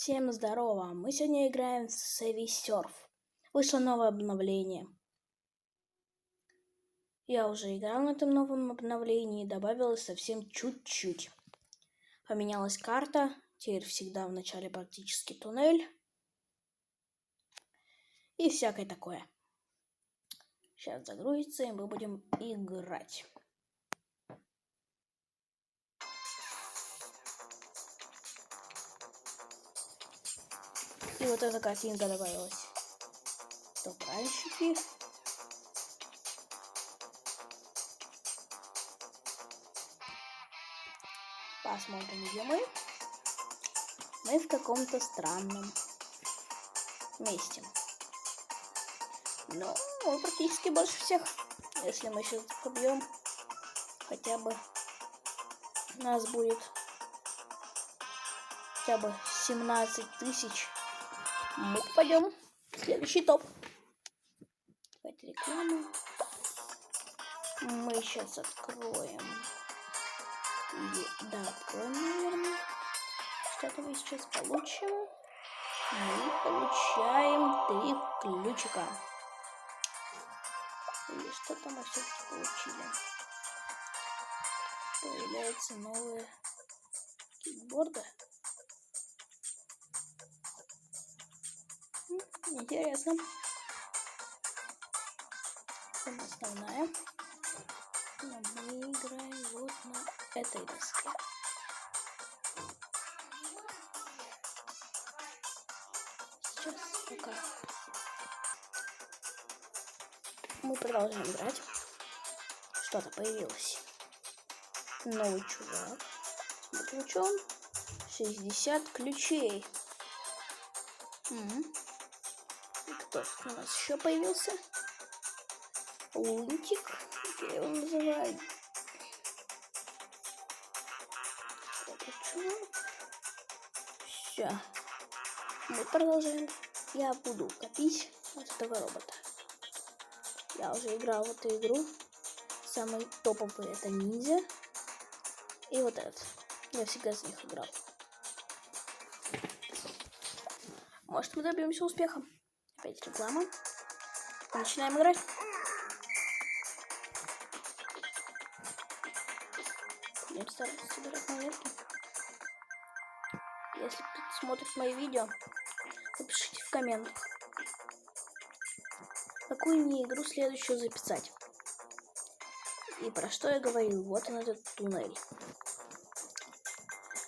Всем здорово! Мы сегодня играем в Savvy Surf. Вышло новое обновление. Я уже играл на этом новом обновлении и добавилось совсем чуть-чуть. Поменялась карта. Теперь всегда в начале практически туннель. И всякое такое. Сейчас загрузится, и мы будем играть. И вот эта картинка добавилась. Стопранщики. Посмотрим, где мы. Мы в каком-то странном месте. Но мы практически больше всех. Если мы сейчас побьем, хотя бы у нас будет хотя бы 17 тысяч, мы попадем в следующий топ. Давайте рекламу. Мы сейчас откроем. Да, откроем, наверное. Что-то мы сейчас получим. Мы получаем 3 ключика. Или что-то мы все-таки получили. Появляются новые кикборды. Интересно. Это основная. Но мы играем вот на этой доске. Сейчас пока мы продолжаем играть. Что-то появилось. Новый чувак. Смотрим, что он. 60 ключей. И кто у нас еще появился? Лунтик. Как я его называю? Этот чувак. Все. Мы продолжаем. Я буду копить от этого робота. Я уже играл в эту игру. Самый топовый это ниндзя. И вот этот. Я всегда с них играл. Может, мы добьемся успеха. Опять реклама. Начинаем играть. Будем стараться собирать монетки. Если кто-то смотрит мои видео, напишите в комментах, какую мне игру следующую записать. И про что я говорил. Вот он, этот туннель.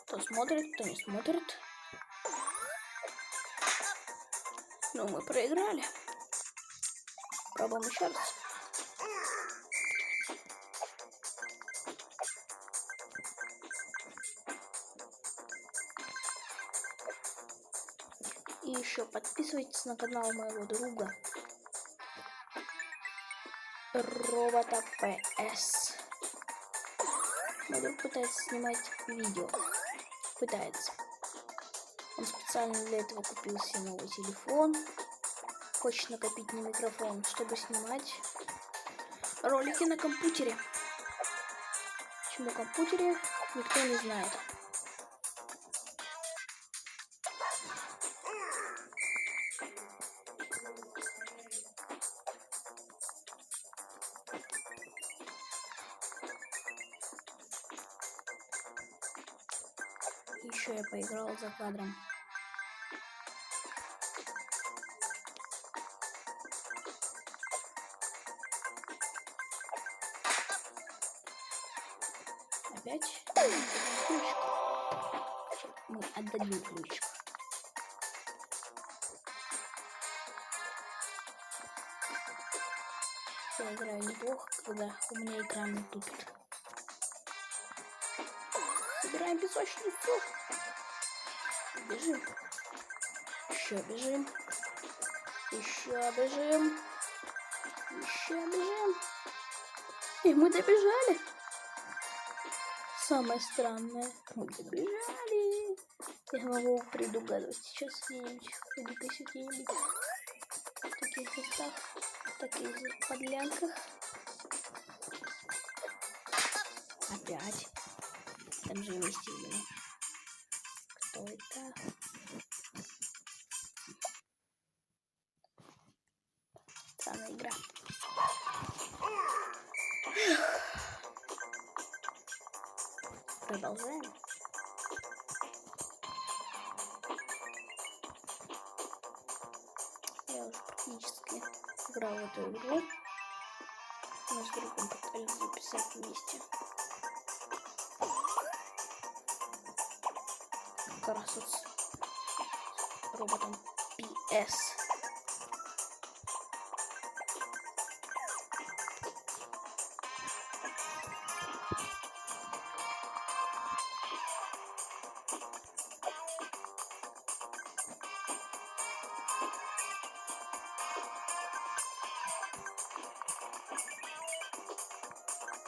Кто смотрит, кто не смотрит. Ну, мы проиграли. Пробуем еще раз. И еще подписывайтесь на канал моего друга Робота PS. Мой друг пытается снимать видео. Пытается. Он специально для этого купил себе новый телефон. Хочет накопить на микрофон, чтобы снимать ролики на компьютере. Почему компьютере, никто не знает. Еще я поиграл за кадром. Опять ключик. Мы отдадим ключик. Я играю неплохо, когда у меня экран не тупит. Собираем песочницу. Бежим. Еще бежим. Еще бежим. Еще бежим. И мы добежали. Самое странное. Мы добежали. Я могу предугадывать сейчас где-нибудь в таких местах, в таких подлянках. Опять. Там же вместе видно. Кто это? практически играл в эту игру. Мы с другом пытались записать вместе. Как раз вот с роботом PS.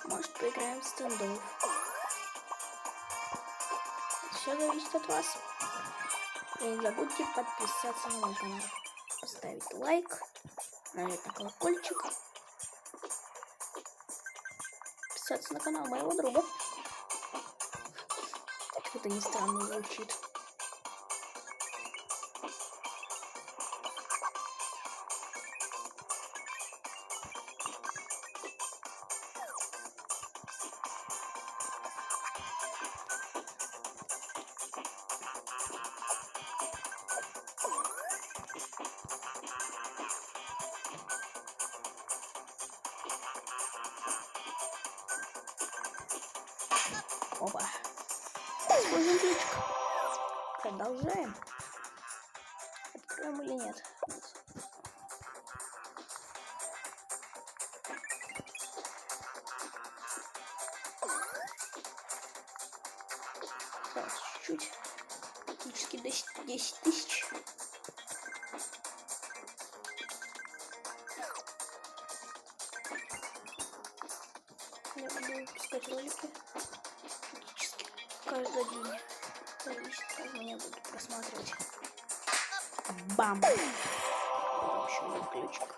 Может, поиграем в стендов. Все зависит от вас. И не забудьте подписаться на мой канал. Поставить лайк, нажать на колокольчик. Подписаться на канал моего друга. Как это не странно звучит. Опа. Используем ключик. Продолжаем. Откроем или нет? Осталось чуть-чуть. Практически 10 тысяч. Я буду выпускать ролики практически каждый день. Зависит, как меня будут просматривать. Бам! Еще один ключик.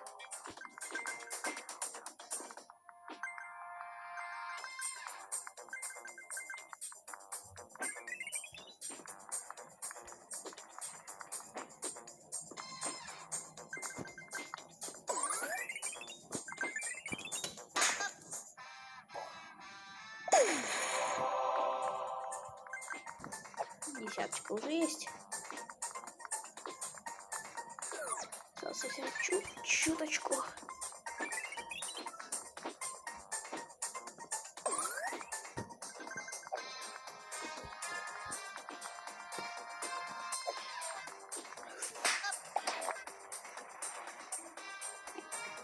Десяточка уже есть. Осталось совсем чуточку.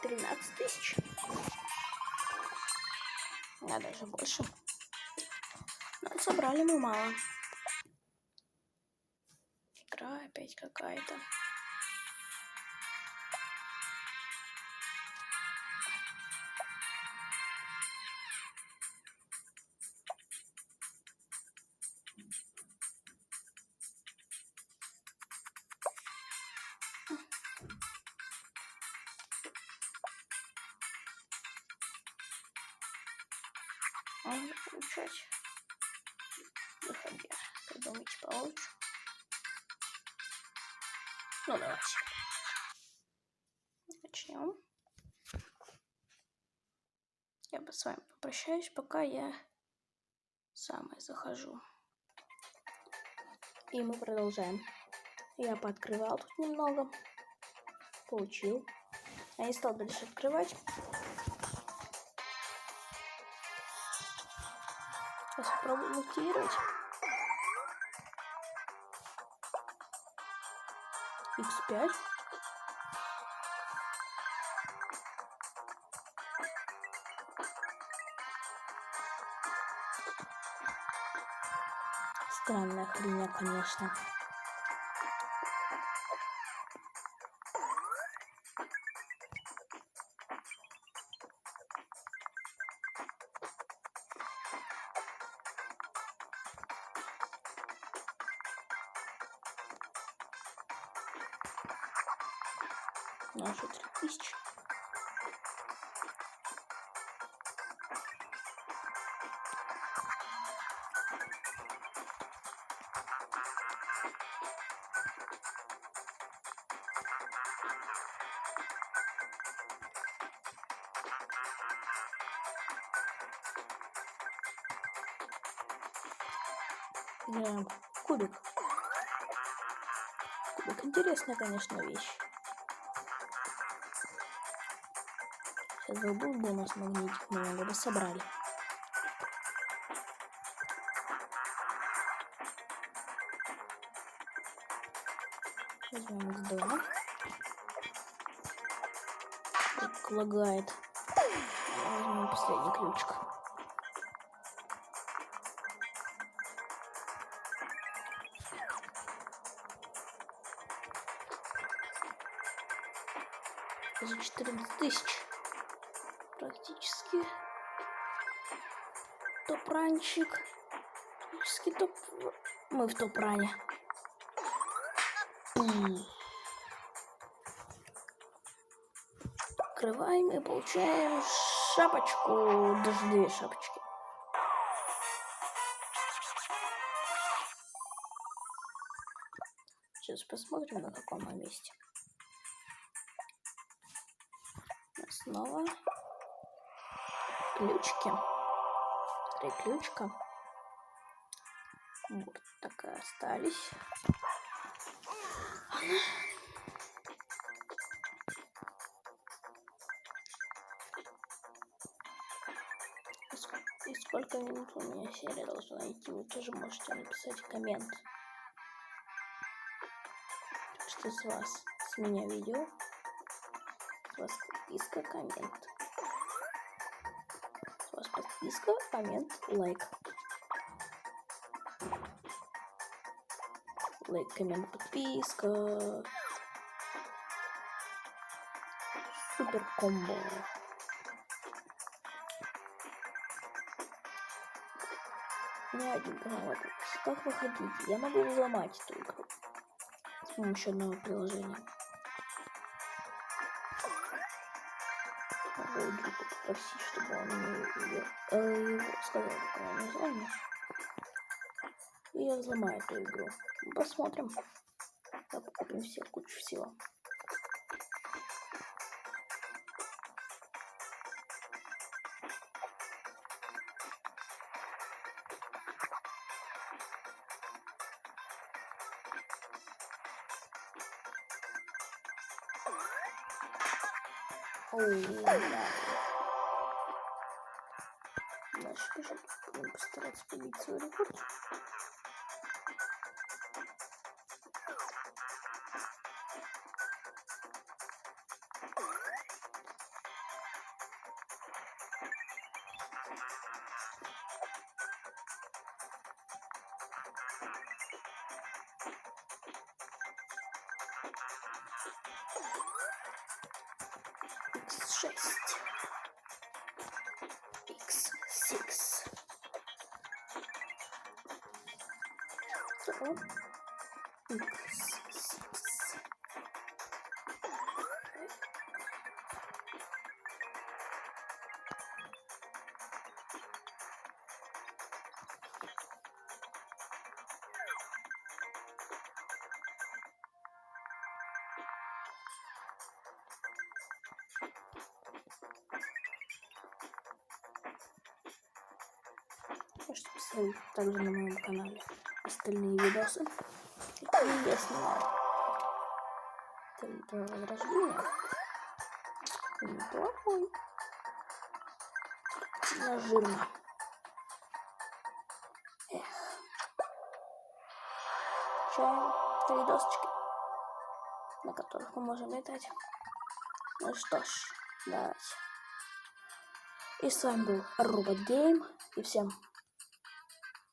$13 тысяч. А даже больше. Но собрали мы мало. Игра опять какая-то. Можно получать. Выходи. Придумайте получше. Ну, давайте. Начнем. Я с вами попрощаюсь, пока я сам захожу. И мы продолжаем. Я пооткрывал тут немного. Получил. Я не стал дальше открывать. Сейчас попробуем активировать. X5. Странная хрень, конечно. Наши 3000. Кубик. Кубик интересная, конечно, вещь. Сейчас был бонус магнитик, мы его бы собрали. Возьмем из дома. Так, лагает. Возьмем последний ключик. За 14 тысяч. Практически топ-ранчик. Практически топ... Мы в топ-ране. Открываем и получаем шапочку. Даже 2 шапочки. Сейчас посмотрим, на каком мы месте. Снова ключики. 3 ключика. Вот так и остались. И сколько минут у меня серия должна идти, вы тоже можете написать коммент. Что с вас, с меня видео, с вас подписка, коммент. С вас подписка, коммент, лайк. Лайк, коммент, подписка. Супер комбо. Не один вопрос. Как выходить? Я могу взломать эту игру с помощью одного приложения. Могу друга попросить, чтобы он мне сказал, какое название. И я взломаю эту игру. Посмотрим. Купим все кучу всего. Дальше бежать. Будем постараться побить свой рекорд. X6. X6. X6. Можете посмотреть также на моем канале остальные видосы, какие я снимаю. Это возрождение. Неплохой. Сильно жирно. Эх. Включаем 3 досочки, на которых мы можем летать. Ну что ж, давайте. И с вами был Робот Гейм. И всем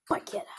покеда.